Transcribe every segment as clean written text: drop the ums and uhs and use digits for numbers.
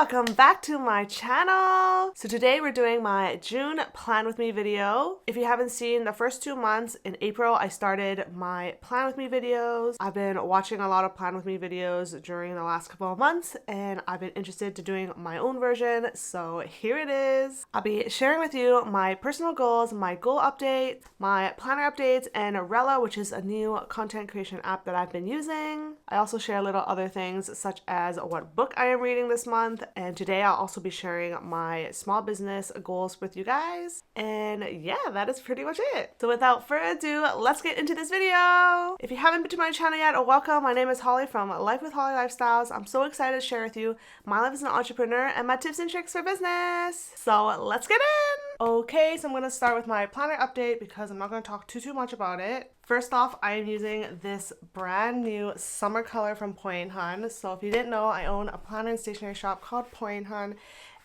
welcome back to my channel. So today we're doing my June plan with me video. If you haven't seen the first 2 months, in April I started my plan with me videos. I've been watching a lot of plan with me videos during the last couple of months and I've been interested to doing my own version, so here it is. I'll be sharing with you my personal goals, my goal updates, my planner updates, and Rella, which is a new content creation app that I've been using. I also share little other things such as what book I am reading this month, and today I'll also be sharing my small business goals with you guys. And yeah, that is pretty much it. So without further ado, let's get into this video. If you haven't been to my channel yet, welcome. My name is Holly from Life with Holly Lifestyles. I'm so excited to share with you my life as an entrepreneur and my tips and tricks for business. So let's get in. Okay, so I'm going to start with my planner update because I'm not going to talk too much about it. First off, I am using this brand new summer color from Hun. So if you didn't know, I own a planner and stationery shop called Hun,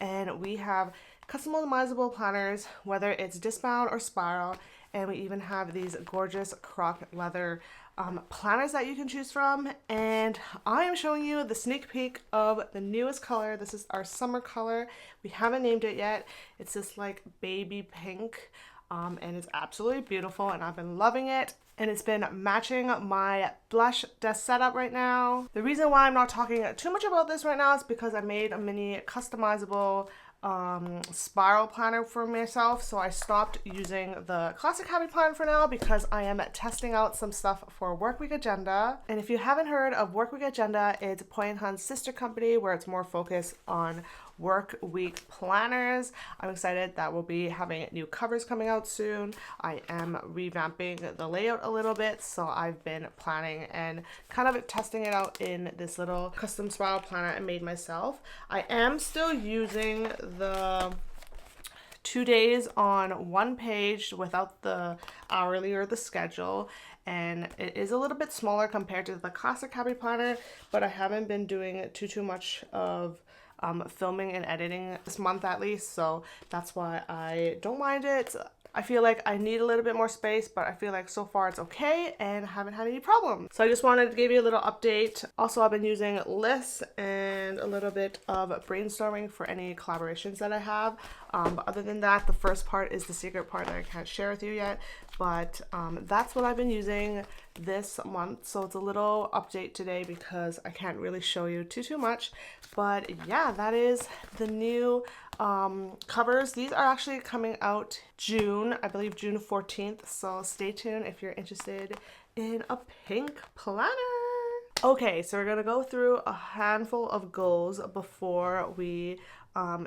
and we have customizable planners, whether it's discbound or spiral, and we even have these gorgeous croc leather planners that you can choose from. And I am showing you the sneak peek of the newest color. This is our summer color. We haven't named it yet. It's this like baby pink. And it's absolutely beautiful and I've been loving it, and it's been matching my blush desk setup right now. The reason why I'm not talking too much about this right now is because I made a mini customizable spiral planner for myself, so I stopped using the classic habit planner for now because I am testing out some stuff for Work Week Agenda. And if you haven't heard of Work Week Agenda, it's Hun's sister company where it's more focused on work week planners. I'm excited that we'll be having new covers coming out soon. I am revamping the layout a little bit, so I've been planning and kind of testing it out in this little custom spiral planner I made myself. I am still using the 2 days on one page without the hourly or the schedule, and it is a little bit smaller compared to the classic habit planner, but I haven't been doing too much of filming and editing this month at least, so that's why I don't mind it. I feel like I need a little bit more space, but I feel like so far it's okay and I haven't had any problems. So I just wanted to give you a little update. Also, I've been using lists and a little bit of brainstorming for any collaborations that I have. But other than that, the first part is the secret part that I can't share with you yet. But that's what I've been using this month. So it's a little update today because I can't really show you too much. But yeah, that is the new covers. These are actually coming out June, I believe June 14th. So stay tuned if you're interested in a pink planner. Okay, so we're gonna go through a handful of goals before we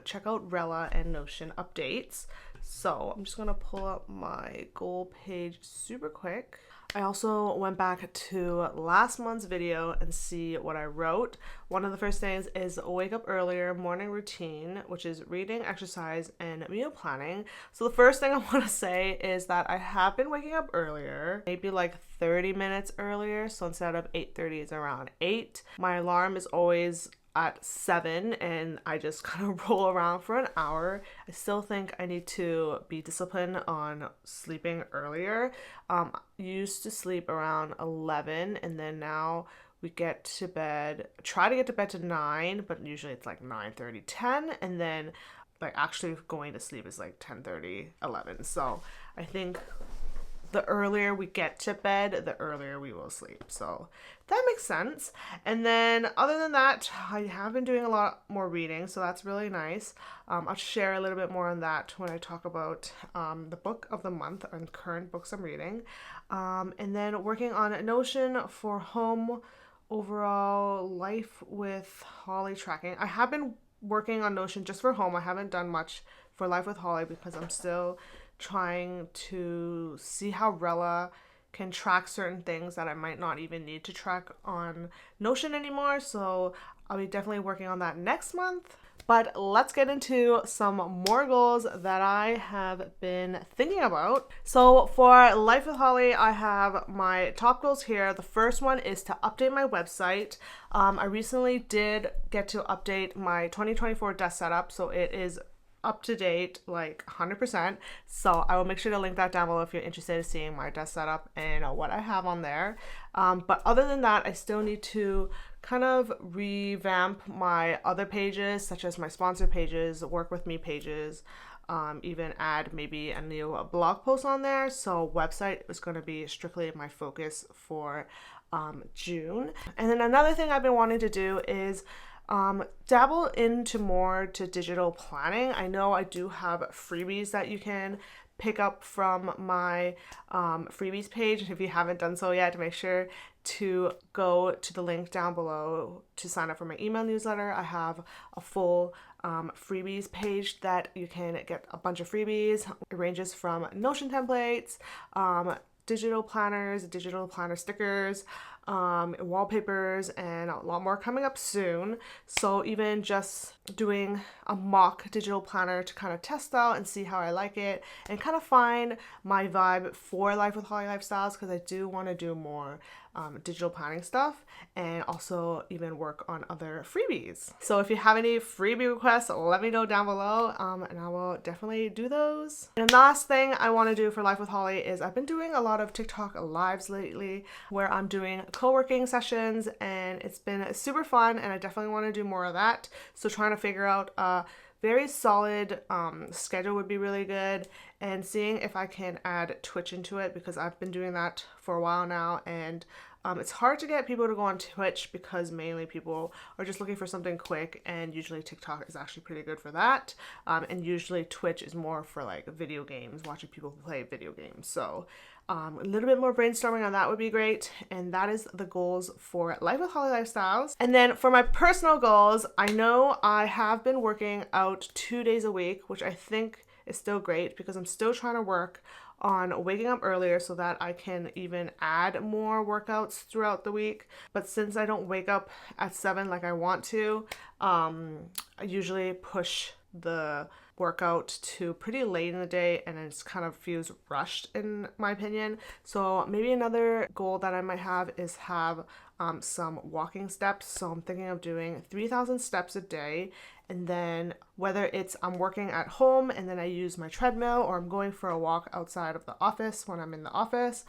check out Rella and Notion updates. So I'm just gonna pull up my goal page super quick. I also went back to last month's video and see what I wrote. One of the first things is wake up earlier, morning routine, which is reading, exercise, and meal planning. So the first thing I want to say is that I have been waking up earlier, maybe like 30 minutes earlier. So instead of 8:30, it's around 8. My alarm is always at 7 and I just kind of roll around for an hour. I still think I need to be disciplined on sleeping earlier. Used to sleep around 11 and then now we get to bed, try to get to bed to 9, but usually it's like 9:30, 10, and then like actually going to sleep is like 10:30, 11. So I think the earlier we get to bed, the earlier we will sleep. So that makes sense. And then other than that, I have been doing a lot more reading, so that's really nice. I'll share a little bit more on that when I talk about the book of the month and current books I'm reading. And then working on Notion for home overall life with Holly tracking. I have been working on Notion just for home. I haven't done much for Life with Holly because I'm still trying to see how Rella can track certain things that I might not even need to track on Notion anymore. So I'll be definitely working on that next month. But let's get into some more goals that I have been thinking about. So for Life with Holly, I have my top goals here. The first one is to update my website. I recently did get to update my 2024 desk setup, so it is up to date, like 100%. So I will make sure to link that down below if you're interested in seeing my desk setup and what I have on there. But other than that, I still need to kind of revamp my other pages, such as my sponsor pages, work with me pages, even add maybe a new blog post on there. So website is going to be strictly my focus for June. And then another thing I've been wanting to do is dabble into more to digital planning. I know I do have freebies that you can pick up from my freebies page. If you haven't done so yet, make sure to go to the link down below to sign up for my email newsletter. I have a full freebies page that you can get a bunch of freebies. It ranges from Notion templates, digital planners, digital planner stickers, wallpapers, and a lot more coming up soon. So even just doing a mock digital planner to kind of test out and see how I like it and kind of find my vibe for Life with Holly Lifestyles, because I do want to do more digital planning stuff and also even work on other freebies. So if you have any freebie requests, let me know down below, and I will definitely do those. And the last thing I want to do for Life with Holly is I've been doing a lot of TikTok lives lately where I'm doing co-working sessions, and it's been super fun, and I definitely want to do more of that. So trying to figure out a very solid schedule would be really good, and seeing if I can add Twitch into it, because I've been doing that for a while now, and it's hard to get people to go on Twitch because mainly people are just looking for something quick, and usually TikTok is actually pretty good for that, and usually Twitch is more for like video games, watching people play video games. So a little bit more brainstorming on that would be great. And that is the goals for Life with Holly Lifestyles. And then for my personal goals, I know I have been working out 2 days a week, which I think is still great because I'm still trying to work on waking up earlier so that I can even add more workouts throughout the week. But since I don't wake up at 7 like I want to, I usually push the workout to pretty late in the day, and it kind of feels rushed in my opinion. So maybe another goal that I might have is have some walking steps. So I'm thinking of doing 3,000 steps a day, and then whether it's I'm working at home and then I use my treadmill, or I'm going for a walk outside of the office when I'm in the office.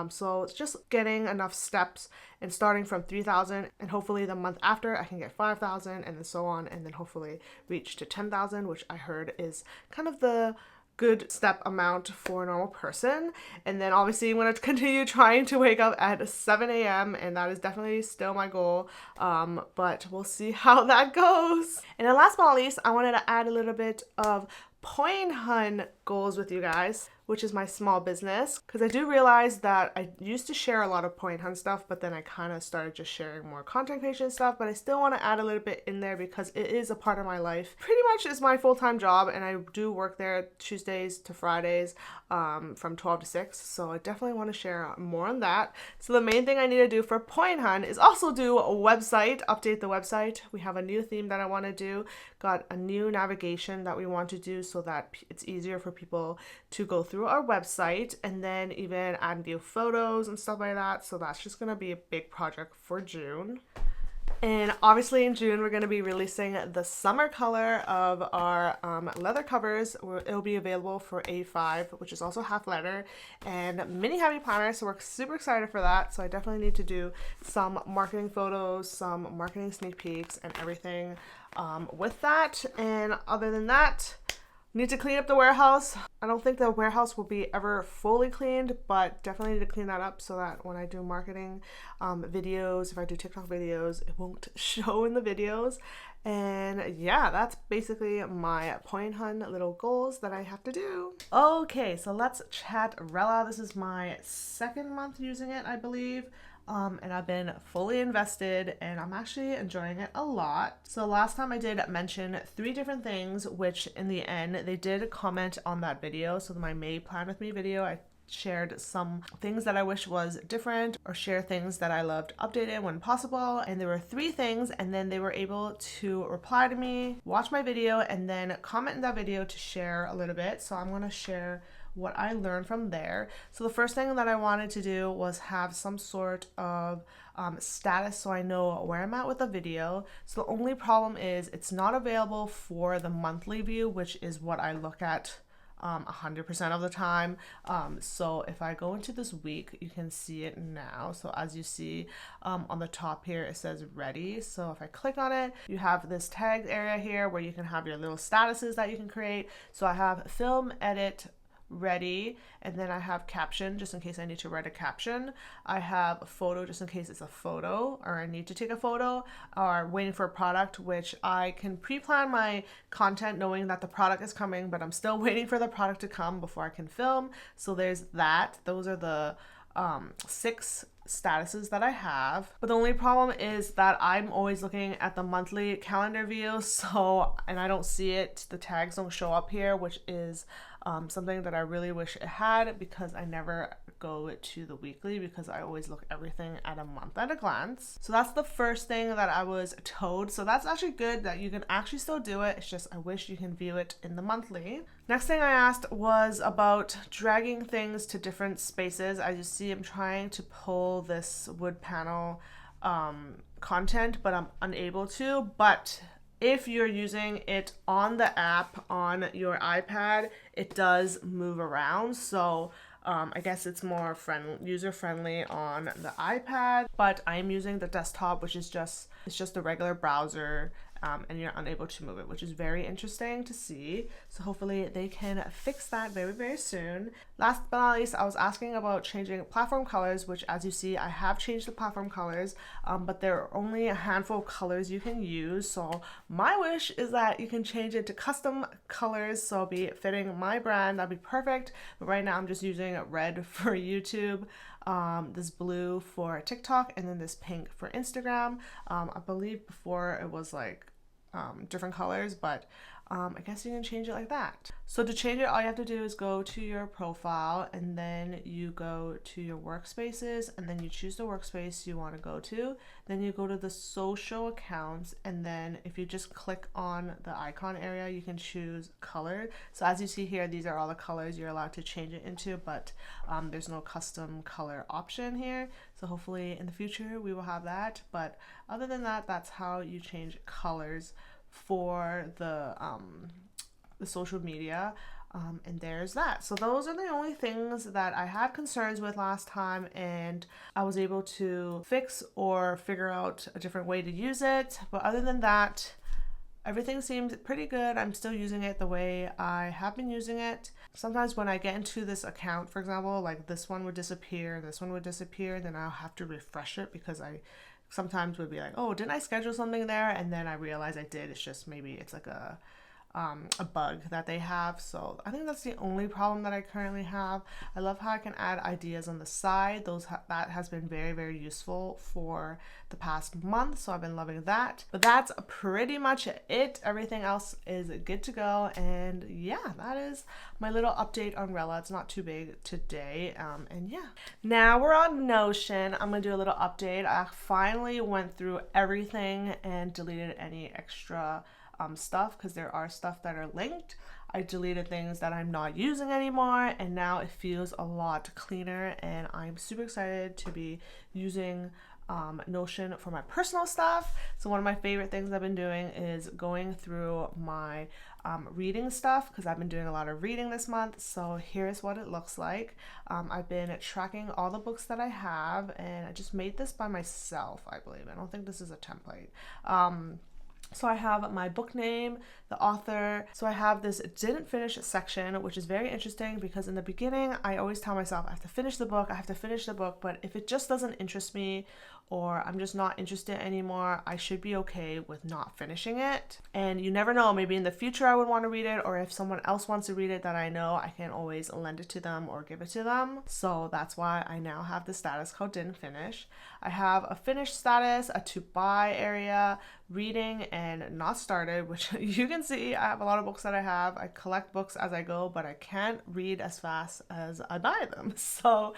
So it's just getting enough steps and starting from 3,000, and hopefully the month after I can get 5,000, and then so on, and then hopefully reach to 10,000, which I heard is kind of the good step amount for a normal person. And then obviously I'm going to continue trying to wake up at 7 a.m. and that is definitely still my goal, but we'll see how that goes. And then last but not least, I wanted to add a little bit of point hunt goals with you guys, which is my small business, because I do realize that I used to share a lot of point hunt stuff, but then I kind of started just sharing more content creation stuff. But I still want to add a little bit in there because it is a part of my life. Pretty much is my full-time job, and I do work there Tuesdays to Fridays from 12 to 6. So I definitely want to share more on that. So the main thing I need to do for point hunt is also do a website, update the website. We have a new theme that I want to do, got a new navigation that we want to do so that it's easier for people to go through our website, and then even add new photos and stuff like that. So that's just going to be a big project for June. And obviously in June, we're going to be releasing the summer color of our leather covers. It'll be available for A5, which is also half leather, and mini heavy planner. So we're super excited for that. So I definitely need to do some marketing photos, some marketing sneak peeks, and everything with that. And other than that, need to clean up the warehouse. I don't think the warehouse will be ever fully cleaned, but definitely need to clean that up so that when I do marketing videos, if I do TikTok videos, it won't show in the videos. And yeah, that's basically my point hunt little goals that I have to do. Okay, so let's chat Rella. This is my second month using it, I believe. And I've been fully invested, and I'm actually enjoying it a lot. So last time I did mention 3 different things, which in the end they did comment on that video. So my May plan with me video, I shared some things that I wish was different, or share things that I loved updated when possible. And there were 3 things, and then they were able to reply to me, watch my video, and then comment in that video to share a little bit. So I'm going to share what I learned from there. So the first thing that I wanted to do was have some sort of status so I know where I'm at with the video. So the only problem is it's not available for the monthly view, which is what I look at 100% of the time. So if I go into this week, you can see it now. So as you see on the top here, it says ready. So if I click on it, you have this tagged area here where you can have your little statuses that you can create. So I have film, edit, ready, and then I have caption just in case I need to write a caption. I have a photo just in case it's a photo or I need to take a photo, or waiting for a product, which I can pre-plan my content knowing that the product is coming, but I'm still waiting for the product to come before I can film. So there's that. Those are the 6 statuses that I have. But the only problem is that I'm always looking at the monthly calendar view, and I don't see it. The tags don't show up here, which is something that I really wish it had, because I never go to the weekly because I always look everything at a month at a glance. So that's the first thing that I was told. So that's actually good that you can actually still do it. It's just I wish you can view it in the monthly. Next thing I asked was about dragging things to different spaces. As you see, I'm trying to pull this wood panel content, but I'm unable to. But if you're using it on the app on your iPad, it does move around. So I guess it's more user-friendly on the iPad, but I'm using the desktop, which is just a regular browser, and you're unable to move it, which is very interesting to see. So hopefully they can fix that very, very soon. Last but not least, I was asking about changing platform colors, which as you see, I have changed the platform colors, but there are only a handful of colors you can use. So my wish is that you can change it to custom colors, so be it fitting my brand, that'd be perfect. But right now I'm just using red for YouTube, this blue for TikTok, and then this pink for Instagram. I believe before it was like different colors, but I guess you can change it like that. So to change it, all you have to do is go to your profile, and then you go to your workspaces, and then you choose the workspace you want to go to. Then you go to the social accounts, and then if you just click on the icon area, you can choose color. So as you see here, these are all the colors you're allowed to change it into, but there's no custom color option here. So hopefully in the future we will have that. But other than that, that's how you change colors for the social media, and there's that. So those are the only things that I had concerns with last time, and I was able to fix or figure out a different way to use it. But other than that, everything seems pretty good. I'm still using it the way I have been using it. Sometimes when I get into this account, for example, like this one would disappear, this one would disappear, and then I'll have to refresh it because I sometimes would be like, oh, didn't I schedule something there? And then I realize I did. It's just maybe it's like a bug that they have. So I think that's the only problem that I currently have. I love how I can add ideas on the side. That has been very, very useful for the past month. So I've been loving that. But that's pretty much it. Everything else is good to go. And yeah, that is my little update on Rella. It's not too big today. And yeah, now we're on Notion. I'm gonna do a little update. I finally went through everything and deleted any extra stuff, because there are stuff that are linked. I deleted things that I'm not using anymore, and now it feels a lot cleaner, and I'm super excited to be using Notion for my personal stuff. So one of my favorite things I've been doing is going through my reading stuff, because I've been doing a lot of reading this month. So here's what it looks like. I've been tracking all the books that I have, and I just made this by myself, I believe. I don't think this is a template. So I have my book name, the author. So I have this didn't finish section, which is very interesting because in the beginning, I always tell myself I have to finish the book, but if it just doesn't interest me, or I'm just not interested anymore, I should be okay with not finishing it. And you never know, maybe in the future I would want to read it, or if someone else wants to read it that I know, I can always lend it to them or give it to them. So that's why I now have the status called didn't finish. I have a finished status, a to buy area, reading, and not started, which you can see I have a lot of books that I have. I collect books as I go, but I can't read as fast as I buy them. So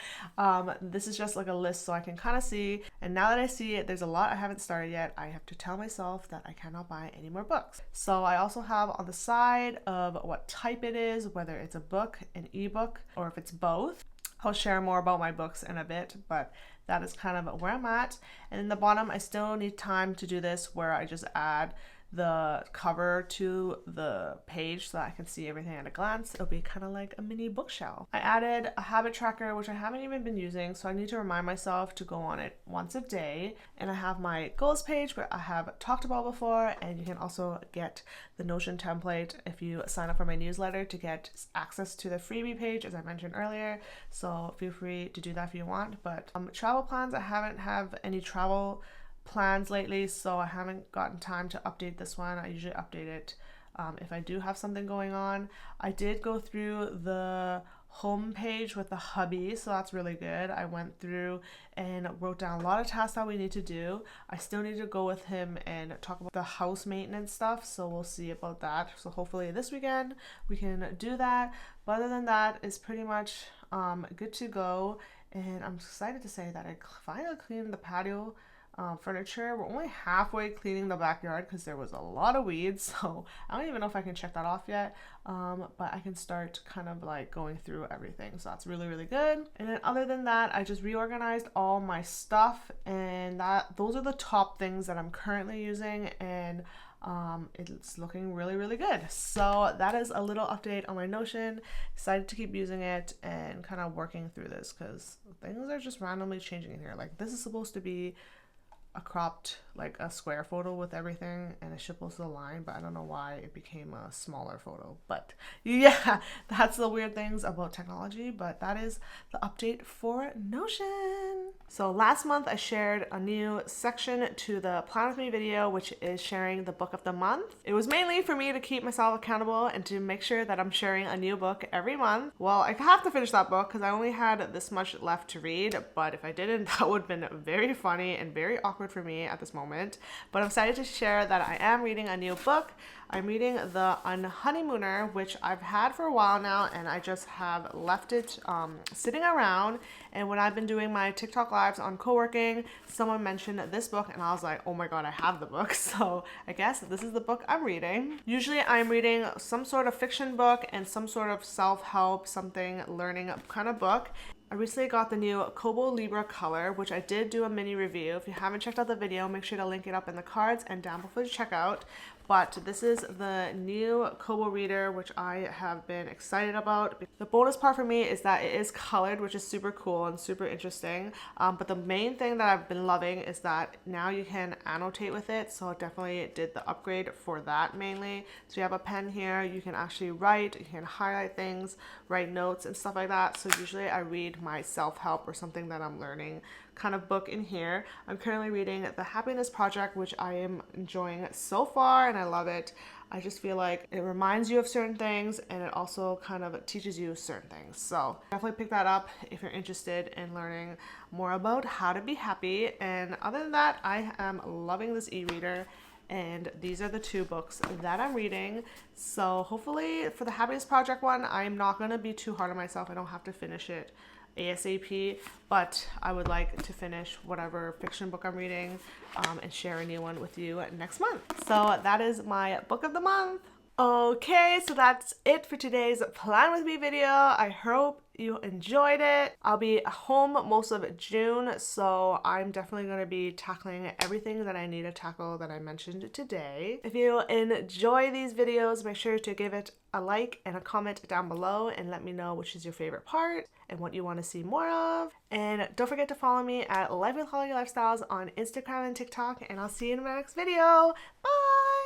this is just like a list so I can kind of see. And now now that I see it, there's a lot I haven't started yet. I have to tell myself that I cannot buy any more books. So I also have on the side of what type it is, whether it's a book, an ebook, or if it's both. I'll share more about my books in a bit, but that is kind of where I'm at. And in the bottom, I still need time to do this where I just add the cover to the page so that I can see everything at a glance. It'll be kind of like a mini bookshelf. I added a habit tracker, which I haven't even been using, so I need to remind myself to go on it once a day. And I have my goals page, where I have talked about before, and you can also get the Notion template if you sign up for my newsletter to get access to the freebie page, as I mentioned earlier. So feel free to do that if you want. But travel plans, I haven't have any travel plans lately, so I haven't gotten time to update this one. I usually update it if I do have something going on. I did go through the home page with the hubby, so that's really good. I went through and wrote down a lot of tasks that we need to do. I still need to go with him and talk about the house maintenance stuff, so we'll see about that. So hopefully this weekend we can do that. But other than that, it's pretty much good to go. And I'm excited to say that I finally cleaned the patio furniture. We're only halfway cleaning the backyard because there was a lot of weeds, so I don't even know if I can check that off yet, but I can start kind of like going through everything, so that's really, really good. And then other than that, I just reorganized all my stuff, and those are the top things that I'm currently using, and it's looking really, really good. So that is a little update on my Notion. Excited to keep using it and kind of working through this because things are just randomly changing in here. Like, this is supposed to be a cropped, like a square photo with everything, and it's supposed to align, but I don't know why it became a smaller photo. But yeah, that's the weird things about technology, but that is the update for Notion. So last month I shared a new section to the Plan With Me video, which is sharing the book of the month. It was mainly for me to keep myself accountable and to make sure that I'm sharing a new book every month. Well, I have to finish that book because I only had this much left to read, but if I didn't, that would have been very funny and very awkward for me at this moment. But I'm excited to share that I am reading a new book. I'm reading The Unhoneymooner, which I've had for a while now, and I just have left it sitting around. And when I've been doing my TikTok lives on co-working, someone mentioned this book, and I was like, oh my god, I have the book. So I guess this is the book I'm reading. Usually I'm reading some sort of fiction book and some sort of self-help, something learning kind of book. I recently got the new Kobo Libra color, which I did do a mini review. If you haven't checked out the video, make sure to link it up in the cards and down below to check out. But this is the new Kobo reader, which I have been excited about. The bonus part for me is that it is colored, which is super cool and super interesting. But the main thing that I've been loving is that now you can annotate with it. So it definitely did the upgrade for that mainly. So you have a pen here, you can actually write, you can highlight things, write notes and stuff like that. So usually I read my self-help or something that I'm learning kind of book in here. I'm currently reading The Happiness Project, which I am enjoying so far, and I love it. I just feel like it reminds you of certain things, and it also kind of teaches you certain things. So definitely pick that up if you're interested in learning more about how to be happy. And other than that, I am loving this e-reader. And these are the two books that I'm reading. So hopefully for the Happiness Project one, I'm not going to be too hard on myself. I don't have to finish it ASAP, but I would like to finish whatever fiction book I'm reading and share a new one with you next month. So that is my book of the month. Okay, so that's it for today's Plan With Me video. I hope you enjoyed it. I'll be home most of June, so I'm definitely going to be tackling everything that I need to tackle that I mentioned today. If you enjoy these videos, make sure to give it a like and a comment down below and let me know which is your favorite part and what you want to see more of. And don't forget to follow me at Life with Holly Lifestyles on Instagram and TikTok, and I'll see you in my next video. Bye!